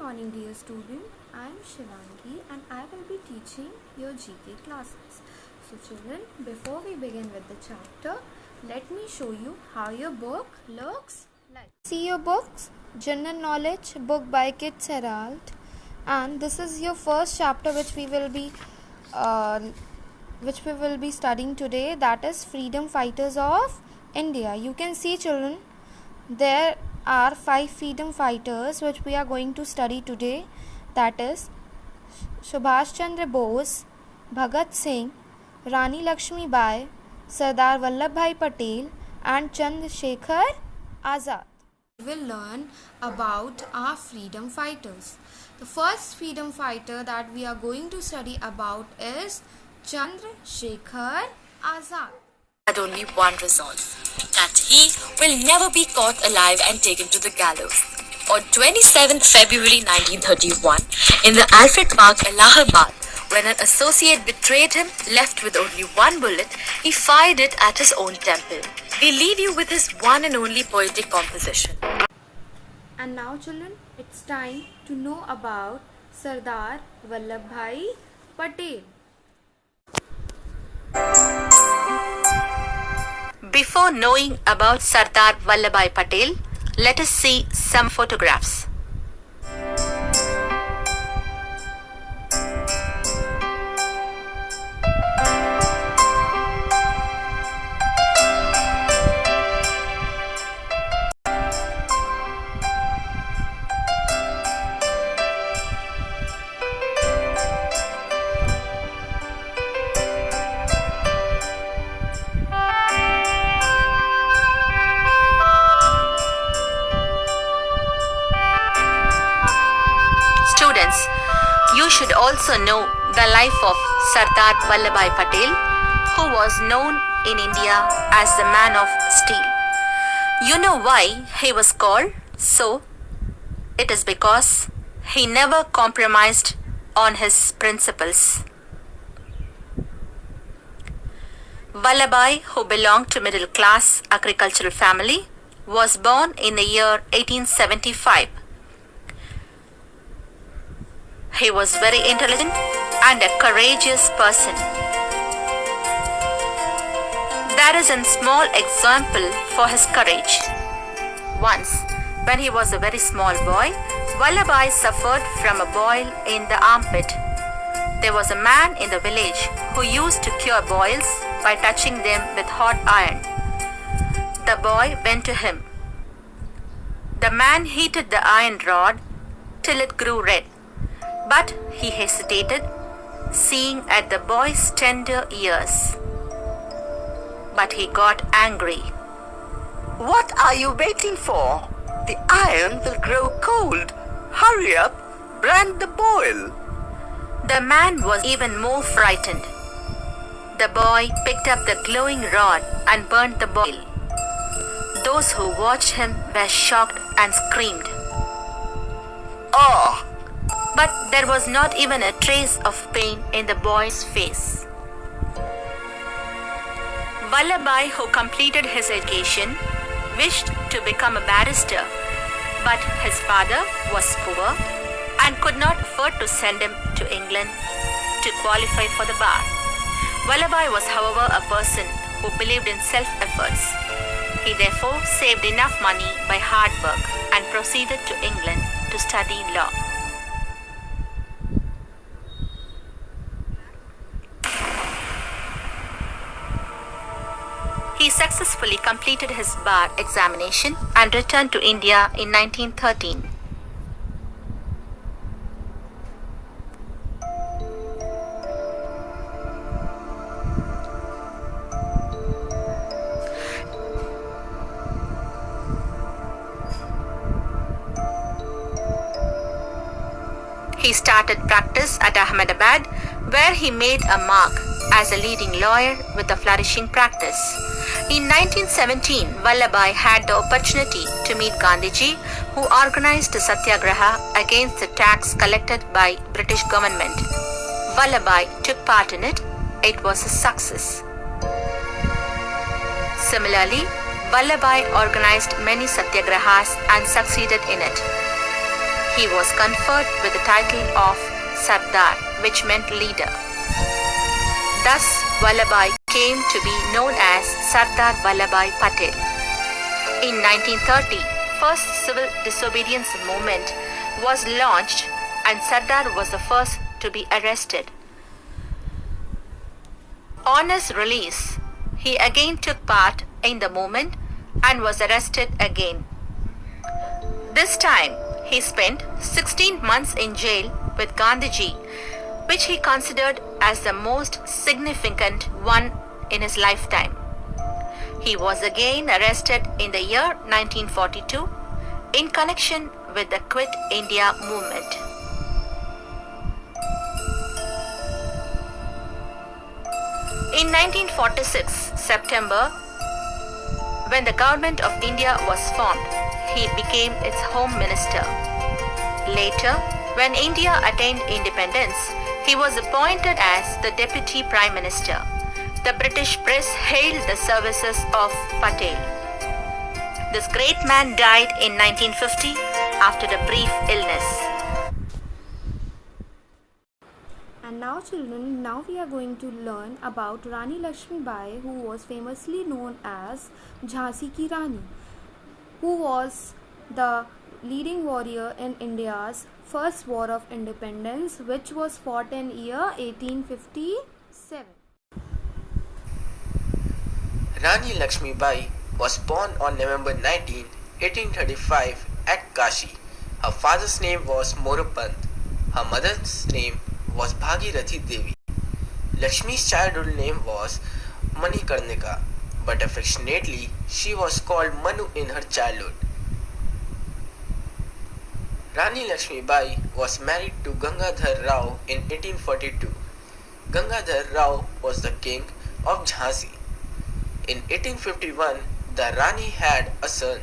morning, dear student. I am Shivangi and I will be teaching your GK classes. So children, before we begin with the chapter, let me show you how your book looks like. See your books, General Knowledge book by Kit Herald, and this is your first chapter which we will be studying today, that is Freedom Fighters of India. You can see children, there are 5 freedom fighters which we are going to study today, that is Subhash Chandra Bose, Bhagat Singh, Rani Lakshmi Bai, Sardar Vallabhbhai Patel and Chandrasekhar Azad. We will learn about our freedom fighters. The first freedom fighter that we are going to study about is Chandrasekhar Azad. Had only one resolve, that he will never be caught alive and taken to the gallows. On 27th February 1931, in the Alfred Park, Allahabad, when an associate betrayed him, left with only one bullet, he fired it at his own temple. We leave you with his one and only poetic composition. And now children, it's time to know about Sardar Vallabhbhai Patel. Before knowing about Sardar Vallabhbhai Patel, let us see some photographs. Students, you should also know the life of Sardar Vallabhbhai Patel, who was known in India as the man of steel. You know why he was called so? It is because he never compromised on his principles. Vallabhbhai, who belonged to middle class agricultural family, was born in the year 1875. He was very intelligent and a courageous person. There is a small example for his courage. Once, when he was a very small boy, Vallabhbhai suffered from a boil in the armpit. There was a man in the village who used to cure boils by touching them with hot iron. The boy went to him. The man heated the iron rod till it grew red. But he hesitated, seeing at the boy's tender ears. But he got angry. What are you waiting for? The iron will grow cold. Hurry up, brand the boil. The man was even more frightened. The boy picked up the glowing rod and burnt the boil. Those who watched him were shocked and screamed. Ah! But there was not even a trace of pain in the boy's face. Vallabhbhai, who completed his education, wished to become a barrister, but his father was poor and could not afford to send him to England to qualify for the bar. Vallabhbhai was, however, a person who believed in self-efforts. He therefore saved enough money by hard work and proceeded to England to study law. He successfully completed his bar examination and returned to India in 1913. He started practice at Ahmedabad, where he made a mark as a leading lawyer with a flourishing practice. In 1917, Vallabhbhai had the opportunity to meet Gandhiji, who organized a satyagraha against the tax collected by British government. Vallabhbhai took part in it. It was a success. Similarly, Vallabhbhai organized many satyagrahas and succeeded in it. he was conferred with the title of Sardar, which meant leader. Thus, Vallabhbhai came to be known as Sardar Vallabhbhai Patel. In 1930, first civil disobedience movement was launched and Sardar was the first to be arrested. On his release, he again took part in the movement and was arrested again. This time, he spent 16 months in jail with Gandhiji, which he considered as the most significant one in his lifetime. He was again arrested in the year 1942 in connection with the Quit India movement. In 1946 September, when the government of India was formed, he became its home minister. Later, when India attained independence, he was appointed as the deputy prime minister. The British press hailed the services of Patel. This great man died in 1950 after a brief illness. And now children, now we are going to learn about Rani Lakshmi Bai, who was famously known as Jhansi Ki Rani, who was the leading warrior in India's first war of independence, which was fought in year 1857. Rani Lakshmi Bai was born on November 19, 1835 at Kashi. Her father's name was Morapant. Her mother's name was Bhagirathi Devi. Lakshmi's childhood name was Manikarnika, but affectionately she was called Manu in her childhood. Rani Lakshmi Bai was married to Gangadhar Rao in 1842. Gangadhar Rao was the king of Jhansi. In 1851, the Rani had a son.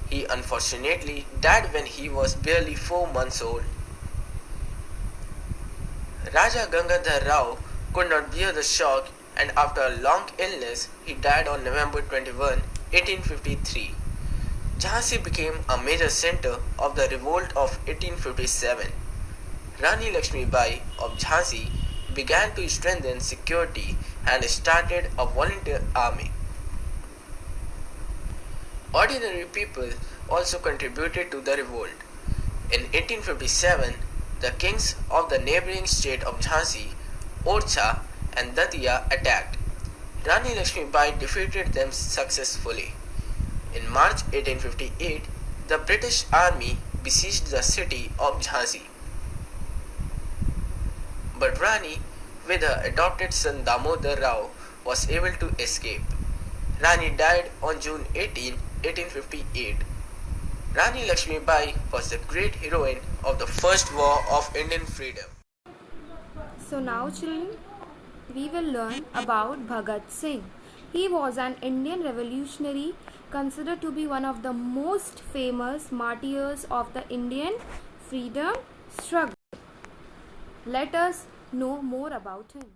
He unfortunately died when he was barely 4 months old. Raja Gangadhar Rao could not bear the shock, and after a long illness, he died on November 21, 1853. Jhansi became a major center of the revolt of 1857. Rani Lakshmi Bai of Jhansi began to strengthen security and started a volunteer army. Ordinary people also contributed to the revolt. In 1857, the kings of the neighboring state of Jhansi, Orchha and Datia attacked. Rani Lakshmi Bai defeated them successfully. In March 1858, the British army besieged the city of Jhansi. But Rani, with her adopted son Damodar Rao, was able to escape. Rani died on June 18, 1858. Rani Lakshmi Bai was the great heroine of the First War of Indian Freedom. So now children, we will learn about Bhagat Singh. He was an Indian revolutionary considered to be one of the most famous martyrs of the Indian freedom struggle. Let us know more about him.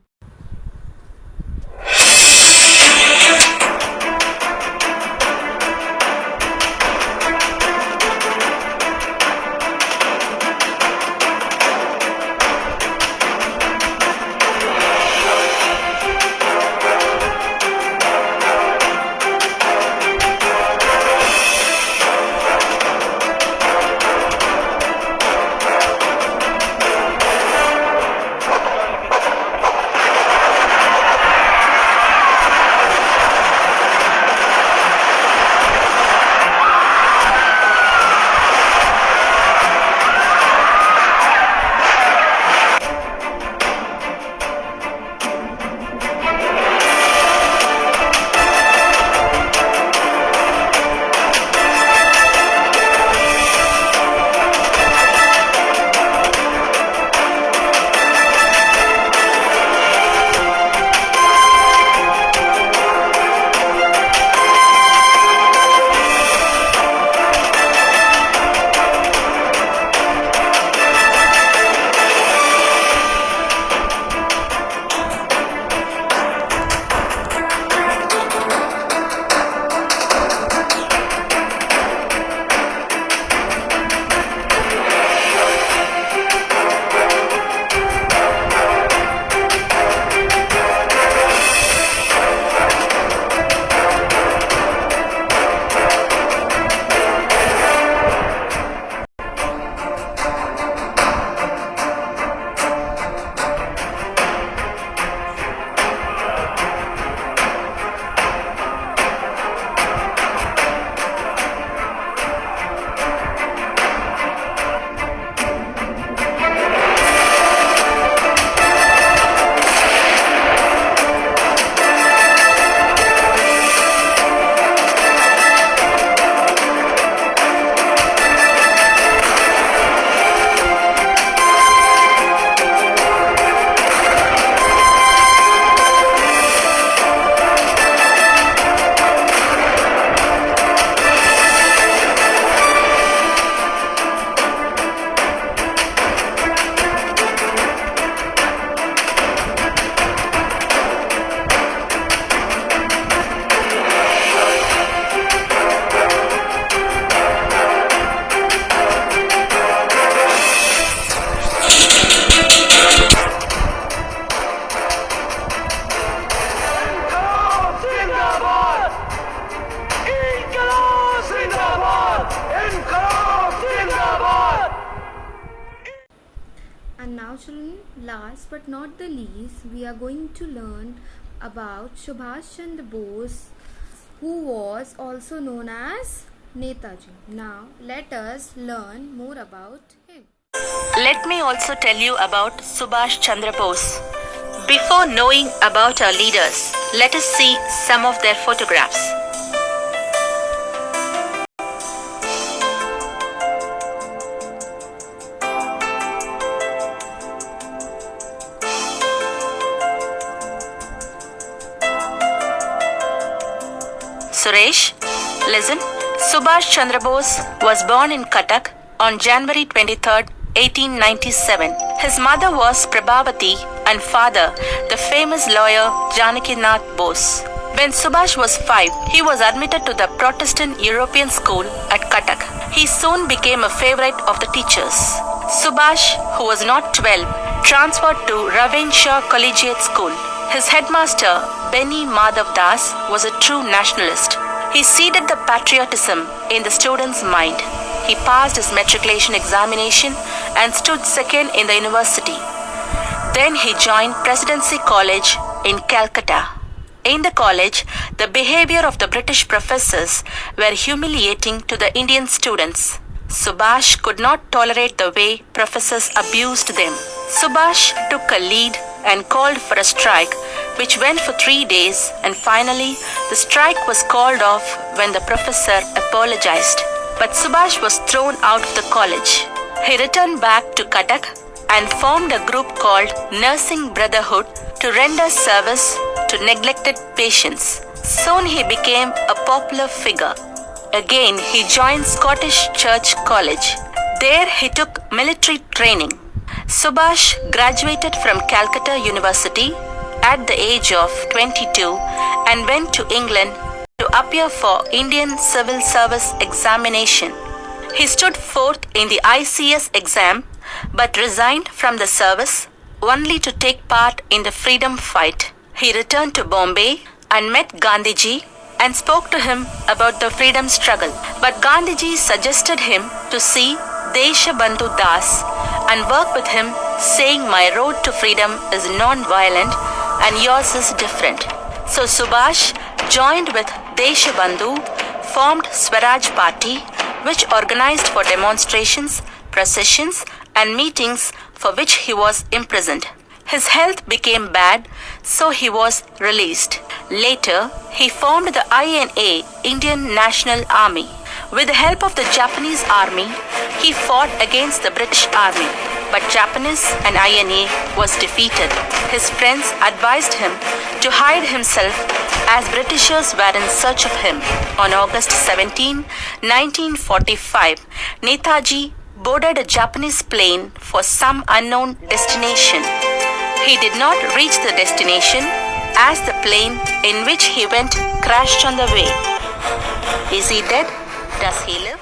Now children, last but not the least, we are going to learn about Subhash Chandra Bose, who was also known as Netaji. Now let us learn more about him. Let me also tell you about Subhash Chandra Bose. Before knowing about our leaders, let us see some of their photographs. Suresh, listen. Subhash Chandra Bose was born in Cuttack on January 23, 1897. His mother was Prabhavati and father, the famous lawyer Janakinath Bose. When Subhash was 5, he was admitted to the Protestant European School at Cuttack. He soon became a favorite of the teachers. Subhash, who was not 12, transferred to Ravenshaw Collegiate School. His headmaster, Benny Madhav Das, was a true nationalist. He seeded the patriotism in the students' mind. He passed his matriculation examination and stood second in the university. Then he joined Presidency College in Calcutta. In the college, the behavior of the British professors were humiliating to the Indian students. Subhash could not tolerate the way professors abused them. Subhash took a lead and called for a strike, which went for 3 days, and finally the strike was called off when the professor apologized. But Subhash was thrown out of the college. He returned back to Cuttack and formed a group called Nursing Brotherhood to render service to neglected patients. Soon he became a popular figure. Again, he joined Scottish Church College. There he took military training. Subhash graduated from Calcutta University at the age of 22 and went to England to appear for Indian Civil Service examination. He stood fourth in the ICS exam but resigned from the service only to take part in the freedom fight. He returned to Bombay and met Gandhiji and spoke to him about the freedom struggle. But Gandhiji suggested him to see Deshabandhu Das and work with him, saying, "My road to freedom is non-violent and yours is different." So Subhash joined with Deshabandhu, formed Swaraj Party, which organized for demonstrations, processions and meetings, for which he was imprisoned. His health became bad, so he was released. Later, he formed the INA, Indian National Army. With the help of the Japanese army, he fought against the British army, but Japanese and INA was defeated. His friends advised him to hide himself as Britishers were in search of him. On August 17, 1945, Netaji boarded a Japanese plane for some unknown destination. He did not reach the destination as the plane in which he went crashed on the way. Is he dead? Does he live?